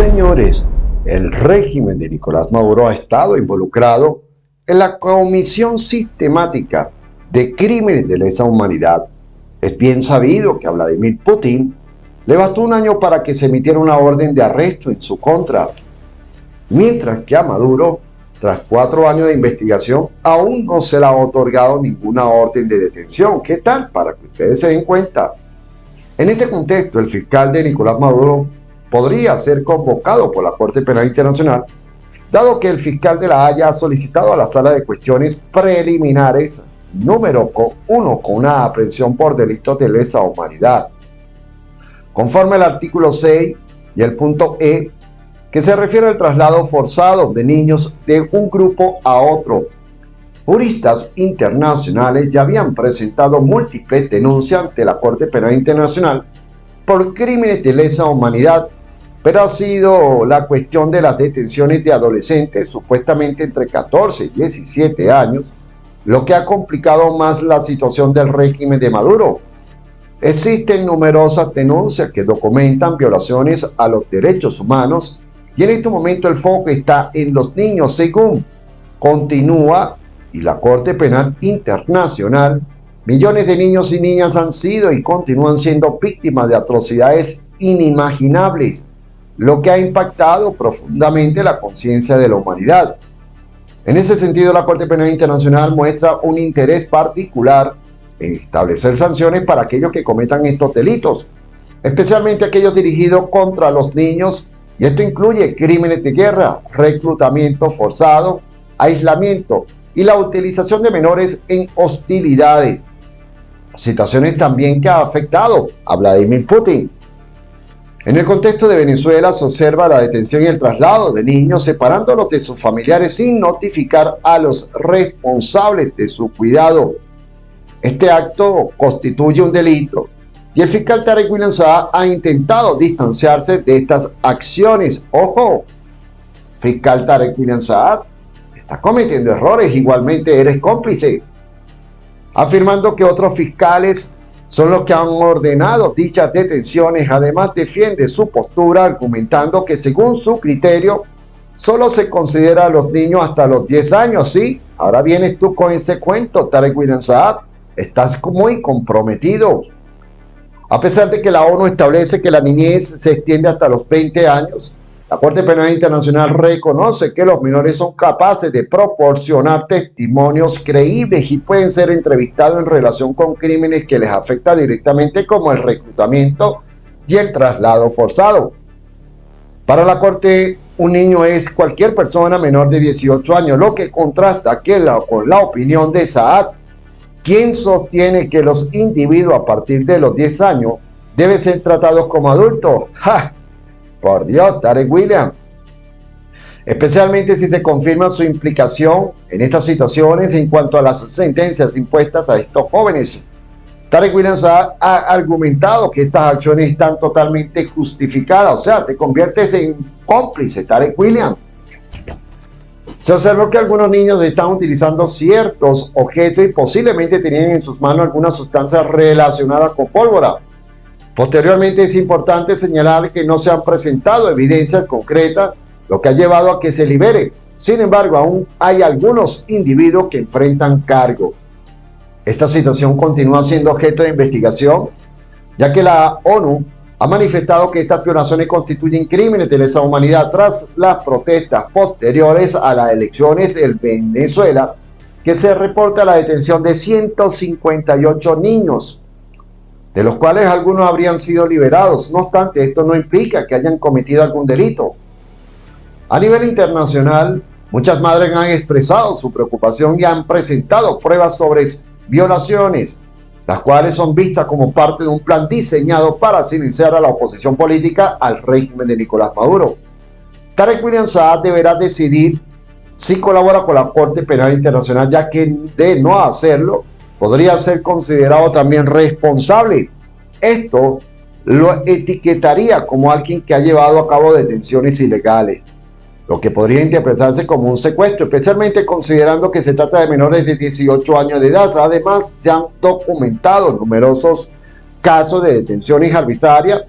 Señores, el régimen de Nicolás Maduro ha estado involucrado en la comisión sistemática de crímenes de lesa humanidad. Es bien sabido que a Vladimir Putin le bastó un año para que se emitiera una orden de arresto en su contra, mientras que a Maduro, tras 4 años de investigación, aún no se le ha otorgado ninguna orden de detención. ¿Qué tal? Para que ustedes se den cuenta. En este contexto, el fiscal de Nicolás Maduro podría ser convocado por la Corte Penal Internacional, dado que el fiscal de La Haya ha solicitado a la Sala de Cuestiones Preliminares número 1 con una aprehensión por delitos de lesa humanidad. Conforme al artículo 6 y el punto E, que se refiere al traslado forzado de niños de un grupo a otro. Juristas internacionales ya habían presentado múltiples denuncias ante la Corte Penal Internacional por crímenes de lesa humanidad, pero ha sido la cuestión de las detenciones de adolescentes, supuestamente entre 14 y 17 años, lo que ha complicado más la situación del régimen de Maduro. Existen numerosas denuncias que documentan violaciones a los derechos humanos y en este momento el foco está en los niños, según continúa y la Corte Penal Internacional. Millones de niños y niñas han sido y continúan siendo víctimas de atrocidades inimaginables, lo que ha impactado profundamente la conciencia de la humanidad. En ese sentido, la Corte Penal Internacional muestra un interés particular en establecer sanciones para aquellos que cometan estos delitos, especialmente aquellos dirigidos contra los niños, y esto incluye crímenes de guerra, reclutamiento forzado, aislamiento y la utilización de menores en hostilidades. Situaciones también que ha afectado a Vladimir Putin. En el contexto de Venezuela se observa la detención y el traslado de niños separándolos de sus familiares sin notificar a los responsables de su cuidado. Este acto constituye un delito y el fiscal Tarek William Saab ha intentado distanciarse de estas acciones. ¡Ojo! Fiscal Tarek William Saab, estás cometiendo errores, igualmente eres cómplice. Afirmando que otros fiscales son los que han ordenado dichas detenciones. Además, defiende su postura argumentando que según su criterio solo se considera a los niños hasta los 10 años. Sí, ahora vienes tú con ese cuento, Tarek William Saab. Estás muy comprometido. A pesar de que la ONU establece que la niñez se extiende hasta los 20 años, la Corte Penal Internacional reconoce que los menores son capaces de proporcionar testimonios creíbles y pueden ser entrevistados en relación con crímenes que les afectan directamente, como el reclutamiento y el traslado forzado. Para la Corte, un niño es cualquier persona menor de 18 años, lo que contrasta con la opinión de Saab, quien sostiene que los individuos a partir de los 10 años deben ser tratados como adultos. ¡Ja! Por Dios, Tarek William. Especialmente si se confirma su implicación en estas situaciones en cuanto a las sentencias impuestas a estos jóvenes. Tarek William ha argumentado que estas acciones están totalmente justificadas. O sea, te conviertes en cómplice, Tarek William. Se observó que algunos niños están utilizando ciertos objetos y posiblemente tenían en sus manos alguna sustancia relacionada con pólvora. Posteriormente, es importante señalar que no se han presentado evidencias concretas, lo que ha llevado a que se libere. Sin embargo, aún hay algunos individuos que enfrentan cargo. Esta situación continúa siendo objeto de investigación, ya que la ONU ha manifestado que estas violaciones constituyen crímenes de lesa humanidad tras las protestas posteriores a las elecciones en Venezuela, que se reporta la detención de 158 niños, de los cuales algunos habrían sido liberados. No obstante, esto no implica que hayan cometido algún delito. A nivel internacional, muchas madres han expresado su preocupación y han presentado pruebas sobre violaciones, las cuales son vistas como parte de un plan diseñado para silenciar a la oposición política al régimen de Nicolás Maduro. Tarek William Saab deberá decidir si colabora con la Corte Penal Internacional, ya que de no hacerlo, podría ser considerado también responsable. Esto lo etiquetaría como alguien que ha llevado a cabo detenciones ilegales, lo que podría interpretarse como un secuestro, especialmente considerando que se trata de menores de 18 años de edad. Además, se han documentado numerosos casos de detenciones arbitrarias,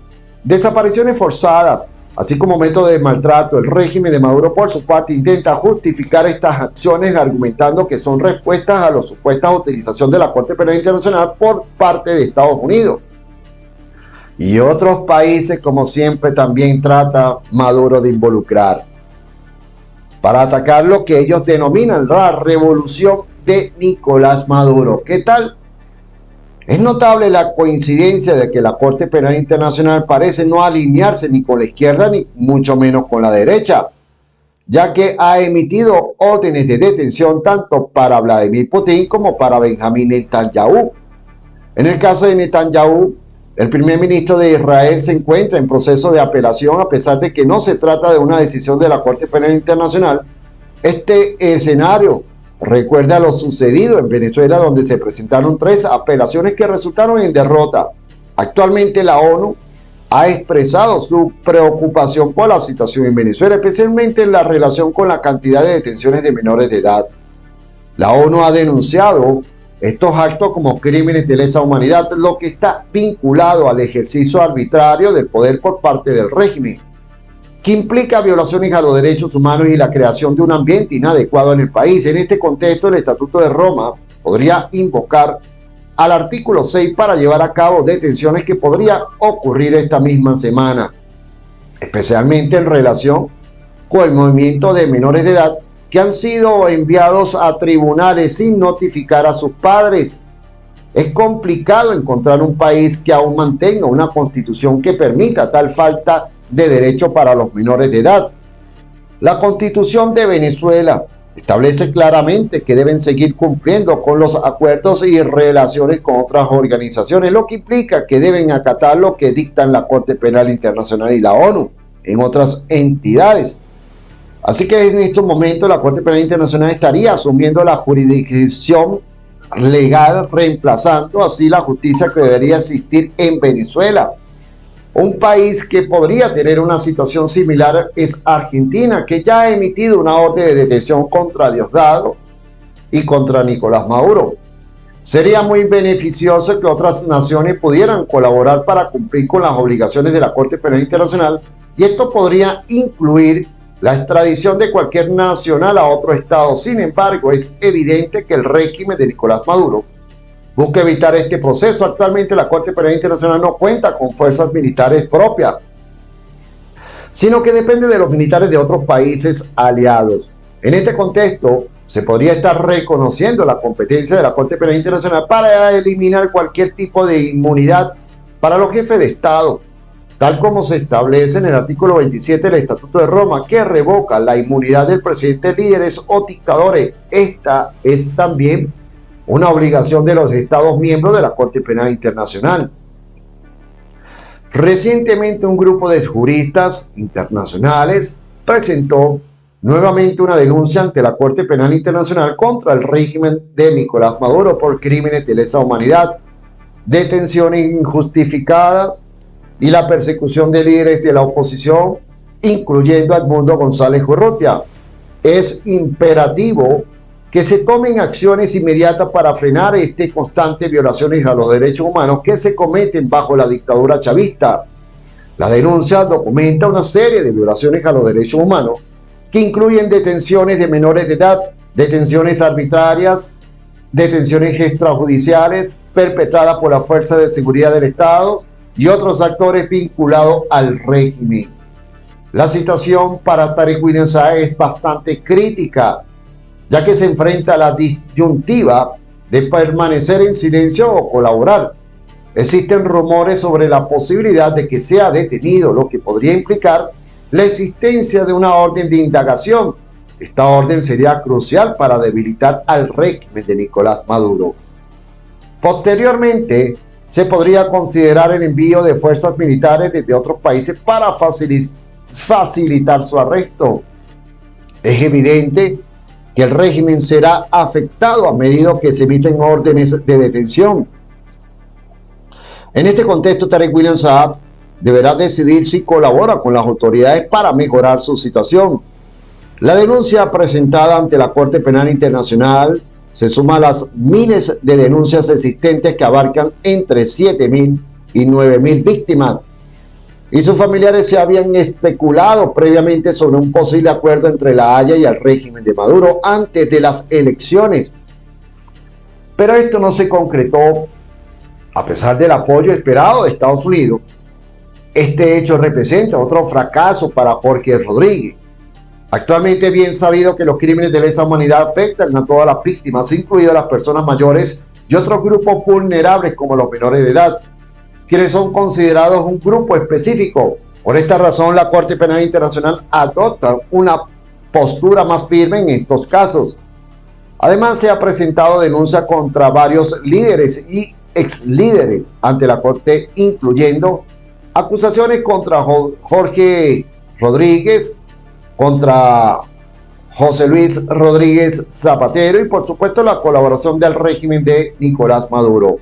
desapariciones forzadas, así como método de maltrato. El régimen de Maduro, por su parte, intenta justificar estas acciones argumentando que son respuestas a la supuesta utilización de la Corte Penal Internacional por parte de Estados Unidos. Y otros países, como siempre, también trata Maduro de involucrar para atacar lo que ellos denominan la revolución de Nicolás Maduro. ¿Qué tal? Es notable la coincidencia de que la Corte Penal Internacional parece no alinearse ni con la izquierda ni mucho menos con la derecha, ya que ha emitido órdenes de detención tanto para Vladimir Putin como para Benjamín Netanyahu. En el caso de Netanyahu, el primer ministro de Israel se encuentra en proceso de apelación a pesar de que no se trata de una decisión de la Corte Penal Internacional. Este escenario recuerda lo sucedido en Venezuela, donde se presentaron 3 apelaciones que resultaron en derrota. Actualmente la ONU ha expresado su preocupación por la situación en Venezuela, especialmente en la relación con la cantidad de detenciones de menores de edad. La ONU ha denunciado estos actos como crímenes de lesa humanidad, lo que está vinculado al ejercicio arbitrario del poder por parte del régimen, que implica violaciones a los derechos humanos y la creación de un ambiente inadecuado en el país. En este contexto, el Estatuto de Roma podría invocar al artículo 6 para llevar a cabo detenciones que podría ocurrir esta misma semana, especialmente en relación con el movimiento de menores de edad que han sido enviados a tribunales sin notificar a sus padres. Es complicado encontrar un país que aún mantenga una constitución que permita tal falta de derecho para los menores de edad. La Constitución de Venezuela establece claramente que deben seguir cumpliendo con los acuerdos y relaciones con otras organizaciones, lo que implica que deben acatar lo que dictan la Corte Penal Internacional y la ONU en otras entidades. Así que en estos momentos la Corte Penal Internacional estaría asumiendo la jurisdicción legal, reemplazando así la justicia que debería existir en Venezuela. Un país que podría tener una situación similar es Argentina, que ya ha emitido una orden de detención contra Diosdado y contra Nicolás Maduro. Sería muy beneficioso que otras naciones pudieran colaborar para cumplir con las obligaciones de la Corte Penal Internacional, y esto podría incluir la extradición de cualquier nacional a otro estado. Sin embargo, es evidente que el régimen de Nicolás Maduro busca evitar este proceso. Actualmente la Corte Penal Internacional no cuenta con fuerzas militares propias, sino que depende de los militares de otros países aliados. En este contexto, se podría estar reconociendo la competencia de la Corte Penal Internacional para eliminar cualquier tipo de inmunidad para los jefes de Estado, tal como se establece en el artículo 27 del Estatuto de Roma, que revoca la inmunidad del presidente, líderes o dictadores. Esta es también una obligación de los Estados miembros de la Corte Penal Internacional. Recientemente, un grupo de juristas internacionales presentó nuevamente una denuncia ante la Corte Penal Internacional contra el régimen de Nicolás Maduro por crímenes de lesa humanidad, detenciones injustificadas y la persecución de líderes de la oposición, incluyendo a Edmundo González Urrutia. Es imperativo que se tomen acciones inmediatas para frenar constantes violaciones a los derechos humanos que se cometen bajo la dictadura chavista. La denuncia documenta una serie de violaciones a los derechos humanos que incluyen detenciones de menores de edad, detenciones arbitrarias, detenciones extrajudiciales perpetradas por las fuerzas de seguridad del Estado y otros actores vinculados al régimen. La situación para Tarek William Saab es bastante crítica, ya que se enfrenta a la disyuntiva de permanecer en silencio o colaborar. Existen rumores sobre la posibilidad de que sea detenido, lo que podría implicar la existencia de una orden de indagación. Esta orden sería crucial para debilitar al régimen de Nicolás Maduro. Posteriormente, se podría considerar el envío de fuerzas militares desde otros países para facilitar su arresto. Es evidente que el régimen será afectado a medida que se emiten órdenes de detención. En este contexto, Tarek William Saab deberá decidir si colabora con las autoridades para mejorar su situación. La denuncia presentada ante la Corte Penal Internacional se suma a las miles de denuncias existentes que abarcan entre 7.000 y 9.000 víctimas. y sus familiares se habían especulado previamente sobre un posible acuerdo entre La Haya y el régimen de Maduro antes de las elecciones. Pero esto no se concretó a pesar del apoyo esperado de Estados Unidos. Este hecho representa otro fracaso para Jorge Rodríguez. Actualmente es bien sabido que los crímenes de lesa humanidad afectan a todas las víctimas, incluidas las personas mayores y otros grupos vulnerables como los menores de edad, quienes son considerados un grupo específico. Por esta razón, la Corte Penal Internacional adopta una postura más firme en estos casos. Además, se ha presentado denuncia contra varios líderes y exlíderes ante la Corte, incluyendo acusaciones contra Jorge Rodríguez, contra José Luis Rodríguez Zapatero y por supuesto la colaboración del régimen de Nicolás Maduro.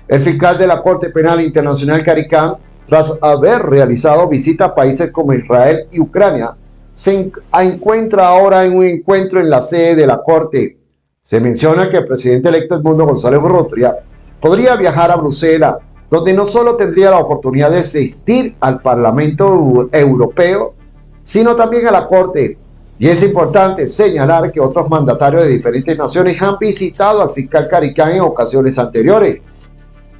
El fiscal de la Corte Penal Internacional Karim Khan, tras haber realizado visitas a países como Israel y Ucrania, se encuentra ahora en un encuentro en la sede de la Corte. Se menciona que el presidente electo Edmundo González Urrutia podría viajar a Bruselas, donde no solo tendría la oportunidad de asistir al Parlamento Europeo, sino también a la Corte. Y es importante señalar que otros mandatarios de diferentes naciones han visitado al fiscal Karim Khan en ocasiones anteriores.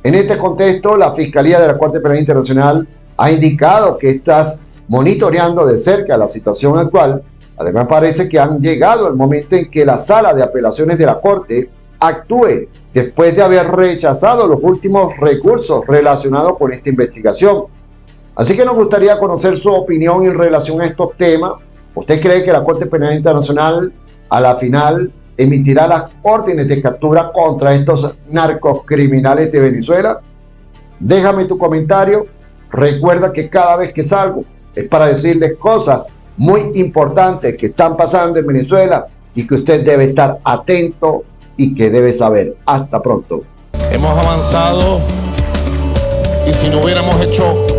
En este contexto, la Fiscalía de la Corte Penal Internacional ha indicado que está monitoreando de cerca la situación actual. Además, parece que han llegado el momento en que la Sala de Apelaciones de la Corte actúe después de haber rechazado los últimos recursos relacionados con esta investigación. Así que nos gustaría conocer su opinión en relación a estos temas. ¿Usted cree que la Corte Penal Internacional a la final emitirá las órdenes de captura contra estos narcocriminales de Venezuela? Déjame tu comentario. Recuerda que cada vez que salgo es para decirles cosas muy importantes que están pasando en Venezuela y que usted debe estar atento y que debe saber. Hasta pronto. Hemos avanzado y si no hubiéramos hecho